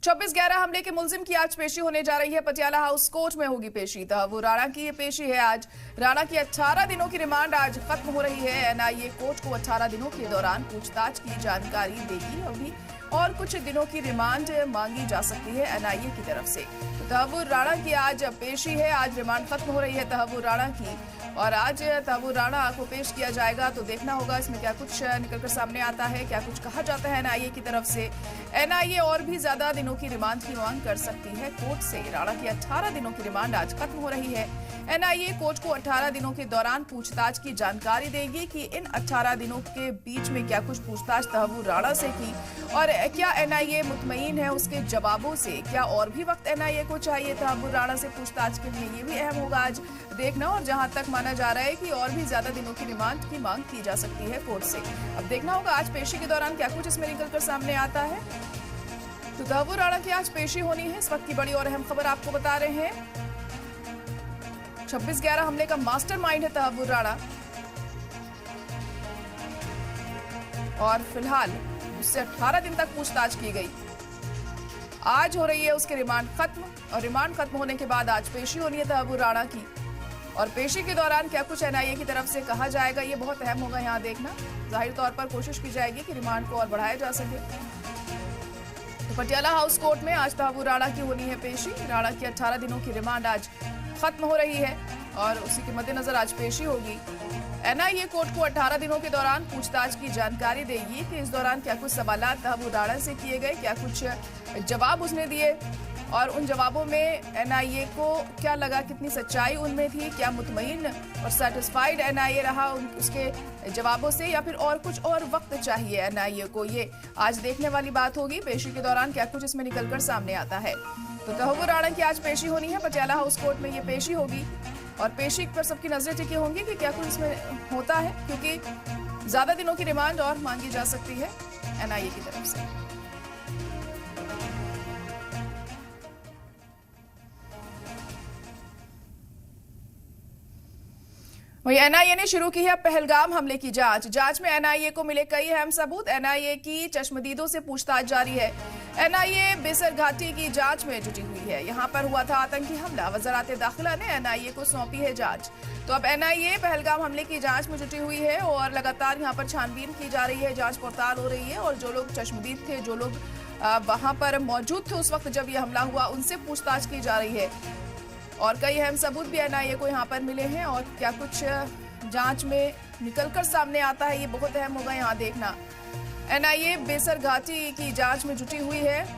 26/11 हमले के मुलजिम की आज पेशी होने जा रही है। पटियाला हाउस कोर्ट में होगी पेशी। तहव्वुर राणा की ये पेशी है आज। राणा की 18 दिनों की रिमांड आज खत्म हो रही है। एनआईए कोर्ट को 18 दिनों के दौरान पूछताछ की जानकारी देगी। अभी और कुछ दिनों की रिमांड मांगी जा सकती है एनआईए की तरफ से। तो तहव्वुर राणा की आज पेशी है। आज रिमांड खत्म हो रही है तहव्वुर राणा की और आज तहव्वुर राणा को पेश किया जाएगा। तो देखना होगा इसमें क्या कुछ निकलकर सामने आता है, क्या कुछ कहा जाता है एनआईए की तरफ से। एनआईए और भी ज्यादा दिनों की रिमांड की मांग कर सकती है कोर्ट से। राणा की 18 दिनों की रिमांड आज खत्म हो रही है। एनआईए कोर्ट को 18 दिनों के दौरान पूछताछ की जानकारी देगी कि इन 18 दिनों के बीच में क्या कुछ पूछताछ तहव्वुर राणा से की और क्या एनआईए मुतमईन है उसके जवाबों से। क्या और भी वक्त एनआईए को चाहिए तहव्वुर राणा से पूछताछ के लिए, ये भी अहम होगा आज देखना। और जहां तक माना जा रहा है कि और भी ज्यादा दिनों की रिमांड की मांग की जा सकती है कोर्ट से। अब देखना होगा आज पेशी के दौरान क्या कुछ इसमें निकलकर सामने आता है। तो तहव्वुर राणा की आज पेशी होनी है। इस वक्त की बड़ी और अहम खबर आपको बता रहे हैं। 26/11 हमले का मास्टरमाइंड है तहव्वुर राणा और फिलहाल उससे 18 दिन तक पूछताछ की गई। आज हो रही है उसकी रिमांड खत्म और रिमांड खत्म होने के बाद आज पेशी होनी है तहव्वुर राणा की। और पेशी के दौरान क्या कुछ एनआईए की तरफ से कहा जाएगा, ये बहुत अहम होगा यहाँ देखना। जाहिर तौर पर कोशिश की जाएगी कि रिमांड को और बढ़ाया जा सके। तो पटियाला हाउस कोर्ट में आज तहव्वुर राणा की होनी है पेशी। राणा की 18 दिनों की रिमांड आज खत्म हो रही है और उसी के मद्देनजर आज पेशी होगी। एनआईए कोर्ट को 18 दिनों के दौरान पूछताछ की जानकारी देगी कि इस दौरान क्या कुछ सवालात तहव्वुर राणा से किए गए, क्या कुछ जवाब उसने दिए और उन जवाबों में एनआईए को क्या लगा, कितनी सच्चाई उनमें थी, क्या मुतमईन और सेटिस्फाइड एनआईए रहा उसके जवाबों से या फिर और कुछ और वक्त चाहिए एनआईए को। ये आज देखने वाली बात होगी। पेशी के दौरान क्या कुछ इसमें निकलकर सामने आता है। तो तहव्वुर राणा की आज पेशी होनी है। पटियाला हाउस कोर्ट में ये पेशी होगी और पेशी पर सबकी नजरें टिकी होंगी कि क्या कुछ इसमें होता है, क्योंकि ज्यादा दिनों की रिमांड और मांगी जा सकती है एनआईए की तरफ से। वही एनआईए ने शुरू की है पहलगाम हमले की जांच में एनआईए को मिले कई अहम सबूत। एनआईए की चश्मदीदों से पूछताछ जारी है। एनआईए बेसर घाटी की जांच में जुटी हुई है। यहां पर हुआ था आतंकी हमला। वज़ारत दाखिला ने एनआईए को सौंपी है जांच। तो अब एनआईए पहलगाम हमले की जांच में जुटी हुई है और लगातार यहां पर छानबीन की जा रही है, जांच पड़ताल हो रही है और जो लोग चश्मदीद थे, जो लोग वहां पर मौजूद थे उस वक्त जब यह हमला हुआ, उनसे पूछताछ की जा रही है। और कई अहम सबूत भी एनआईए को यहाँ पर मिले हैं और क्या कुछ जांच में निकलकर सामने आता है, ये बहुत अहम होगा यहाँ देखना। एनआईए बेसर घाटी की जांच में जुटी हुई है